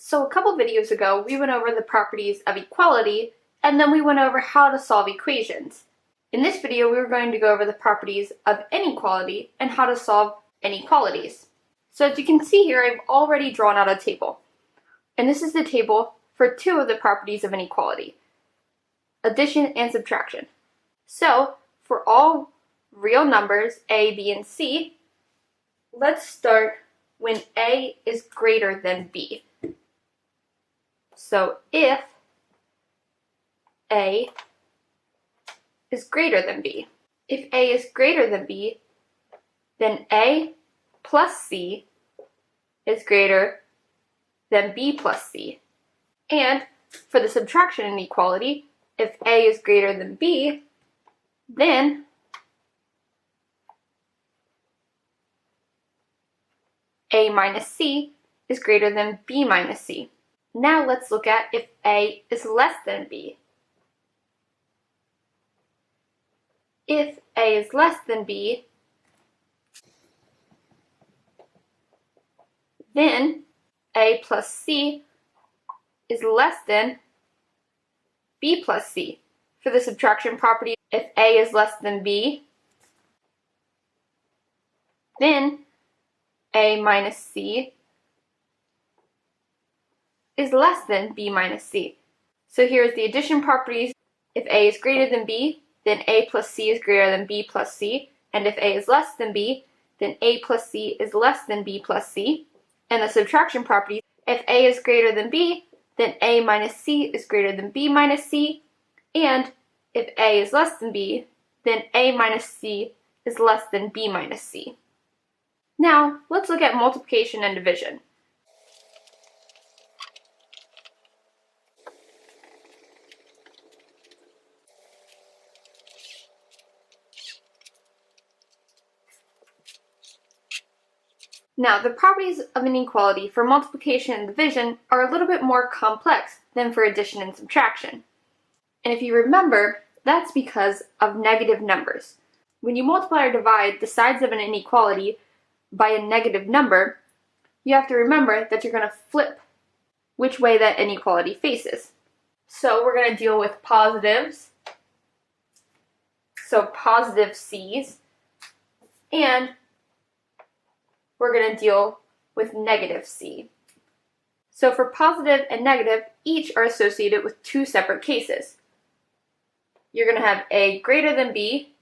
So a couple videos ago, we went over the properties of equality, and then we went over how to solve equations. In this video, we were going to go over the properties of inequality and how to solve inequalities. So as you can see here, I've already drawn out a table. And this is the table for two of the properties of inequality, addition and subtraction. So for all real numbers, a, b, and c, let's start when a is greater than b. So if a is greater than b, if a is greater than b, then a plus c is greater than b plus c. And for the subtraction inequality, if a is greater than b, then a minus c is greater than b minus c. Now let's look at if a is less than b. If a is less than b, then a plus c is less than b plus c. For the subtraction property, if a is less than b, then a minus c is less than b minus c. So here's the addition properties. If a is greater than b, then a plus c is greater than b plus c. And if a is less than b, then a plus c is less than b plus c. And the subtraction properties, if a is greater than b, then a minus c is greater than b minus c. And if a is less than b, then a minus c is less than b minus c. Now, let's look at multiplication and division. Now, the properties of inequality for multiplication and division are a little bit more complex than for addition and subtraction. And if you remember, that's because of negative numbers. When you multiply or divide the sides of an inequality by a negative number, you have to remember that you're going to flip which way that inequality faces. So we're going to deal with positives, so positive c's, and we're going to deal with negative c. So for positive and negative, each are associated with two separate cases. You're going to have a greater than b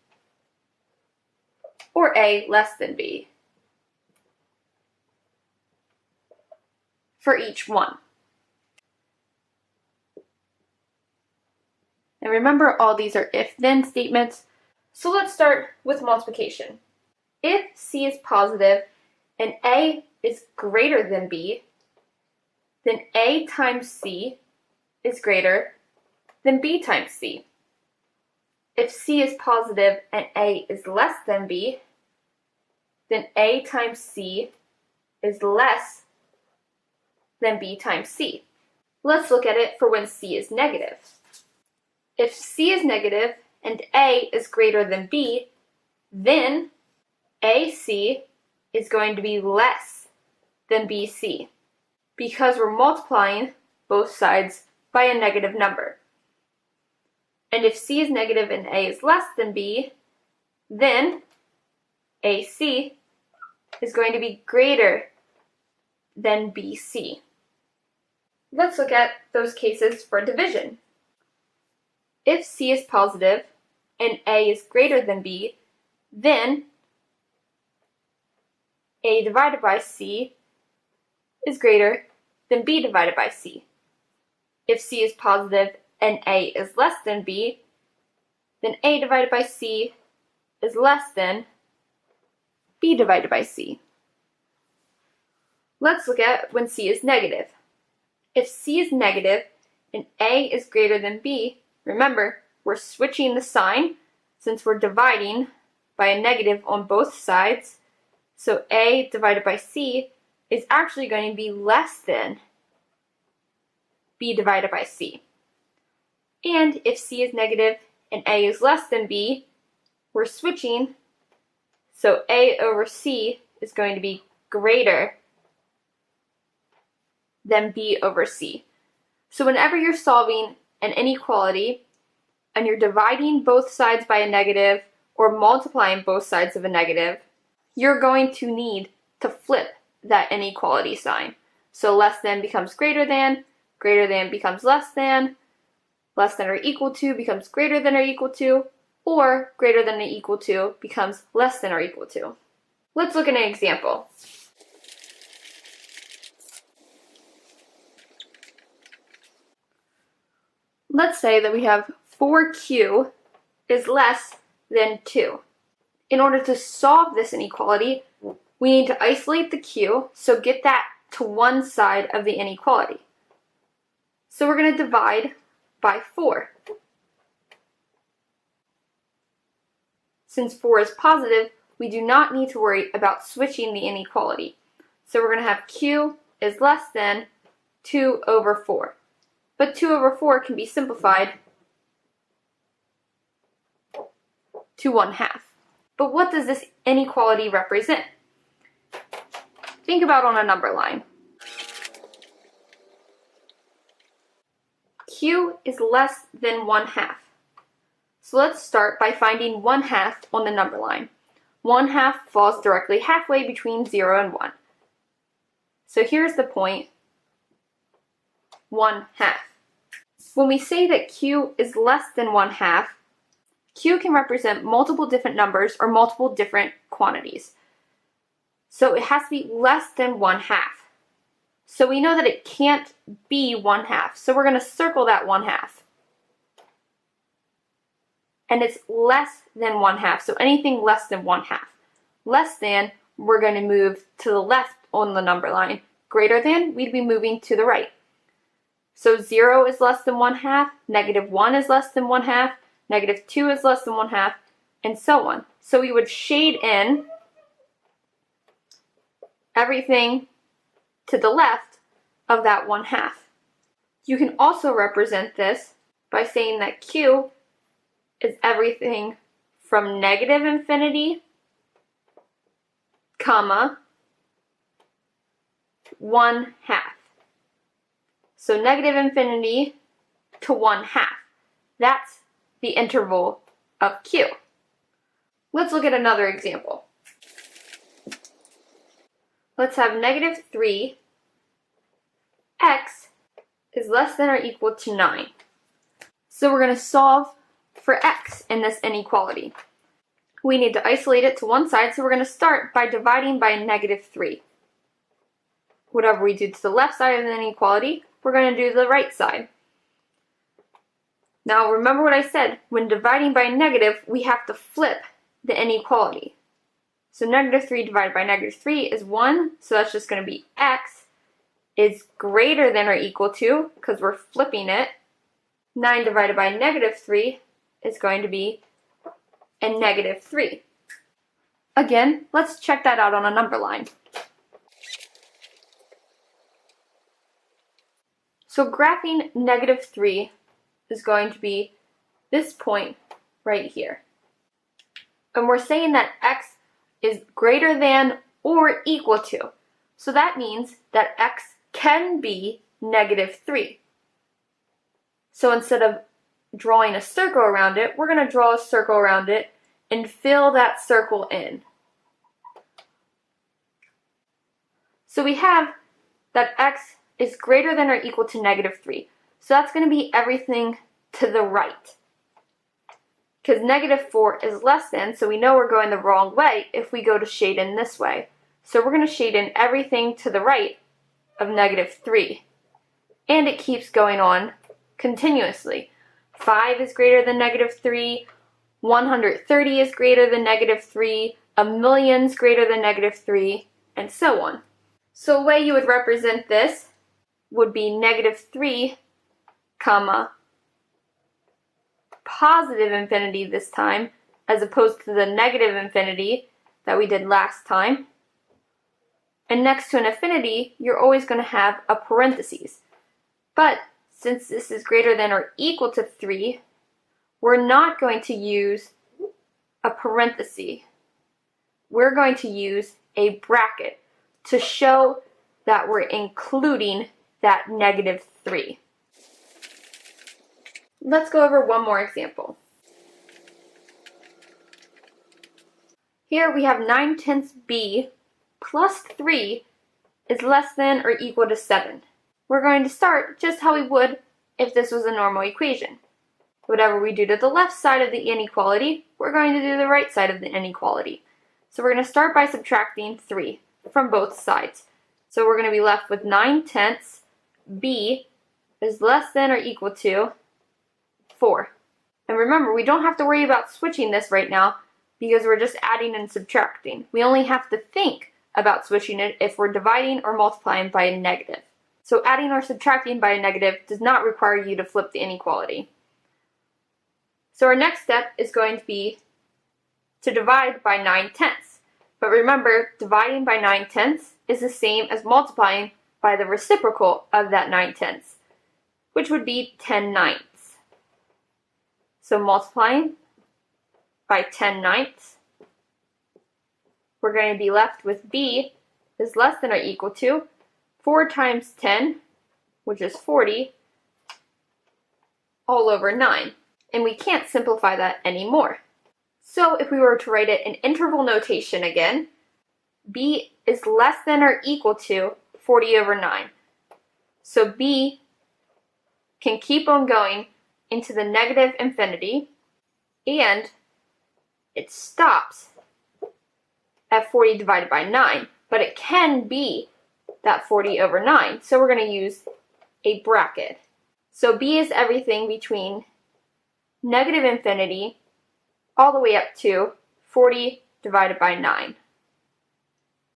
or a less than b for each one. And remember, all these are if-then statements. So let's start with multiplication. If c is positive and a is greater than b, then a times c is greater than b times c. If c is positive and a is less than b, then a times c is less than b times c. Let's look at it for when c is negative. If c is negative and a is greater than b, then ac is going to be less than bc, because we're multiplying both sides by a negative number. And if c is negative and a is less than b, then ac is going to be greater than bc. Let's look at those cases for division. If c is positive and a is greater than b, then a divided by c is greater than b divided by c. If c is positive and a is less than b, then a divided by c is less than b divided by c. Let's look at when c is negative. If c is negative and a is greater than b, remember, we're switching the sign since we're dividing by a negative on both sides. So a divided by c is actually going to be less than b divided by c. And if c is negative and a is less than b, we're switching, so a over c is going to be greater than b over c. So whenever you're solving an inequality and you're dividing both sides by a negative or multiplying both sides of a negative, you're going to need to flip that inequality sign. So less than becomes greater than becomes less than or equal to becomes greater than or equal to, or greater than or equal to becomes less than or equal to. Let's look at an example. Let's say that we have 4q is less than 2. In order to solve this inequality, we need to isolate the q, so get that to one side of the inequality. So we're going to divide by 4. Since 4 is positive, we do not need to worry about switching the inequality. So we're going to have q is less than 2 over 4. But 2 over 4 can be simplified to 1/2. But what does this inequality represent? Think about on a number line. Q is less than 1/2. So let's start by finding 1/2 on the number line. 1/2 falls directly halfway between 0 and 1. So here's the point, 1/2. When we say that Q is less than 1/2, Q can represent multiple different numbers or multiple different quantities. So it has to be less than 1/2. So we know that it can't be 1/2. So we're going to circle that 1/2. And it's less than 1/2. So anything less than 1/2. Less than, we're going to move to the left on the number line. Greater than, we'd be moving to the right. So 0 is less than 1/2, -1 is less than 1/2, -2 is less than 1/2, and so on. So we would shade in everything to the left of that 1/2. You can also represent this by saying that Q is everything from -infinity, comma, 1/2. So -infinity to 1/2. That's the interval of Q. Let's look at another example. Let's have -3 x is less than or equal to 9. So we're going to solve for x in this inequality. We need to isolate it to one side, so we're going to start by dividing by -3. Whatever we do to the left side of the inequality, we're going to do to the right side. Now remember what I said, when dividing by a negative, we have to flip the inequality. So -3 divided by -3 is 1, so that's just going to be x is greater than or equal to, because we're flipping it, 9 divided by -3 is going to be a -3. Again, let's check that out on a number line. So graphing -3 is going to be this point right here. And we're saying that x is greater than or equal to. So that means that x can be -3. So instead of drawing a circle around it, we're going to draw a circle around it and fill that circle in. So we have that x is greater than or equal to -3. So that's going to be everything to the right. Because -4 is less than, so we know we're going the wrong way if we go to shade in this way. So we're going to shade in everything to the right of -3. And it keeps going on continuously. 5 is greater than -3, 130 is greater than -3, a million's greater than -3, and so on. So a way you would represent this would be -3, comma, positive infinity this time, as opposed to the negative infinity that we did last time. And next to an infinity, you're always going to have a parentheses. But since this is greater than or equal to 3, we're not going to use a parenthesis. We're going to use a bracket to show that we're including that negative 3. Let's go over one more example. Here we have 9/10 b plus 3 is less than or equal to 7. We're going to start just how we would if this was a normal equation. Whatever we do to the left side of the inequality, we're going to do the right side of the inequality. So we're going to start by subtracting 3 from both sides. So we're going to be left with 9/10 b is less than or equal to 4. And remember, we don't have to worry about switching this right now because we're just adding and subtracting. We only have to think about switching it if we're dividing or multiplying by a negative. So adding or subtracting by a negative does not require you to flip the inequality. So our next step is going to be to divide by 9/10. But remember, dividing by 9/10 is the same as multiplying by the reciprocal of that 9/10, which would be 10/9. So multiplying by 10/9, we're going to be left with b is less than or equal to 4 times 10, which is 40, all over 9. And we can't simplify that anymore. So if we were to write it in interval notation again, b is less than or equal to 40 over 9. So b can keep on going into the negative infinity, and it stops at 40 divided by 9, but it can be that 40 over 9, so we're going to use a bracket. So b is everything between negative infinity all the way up to 40 divided by 9.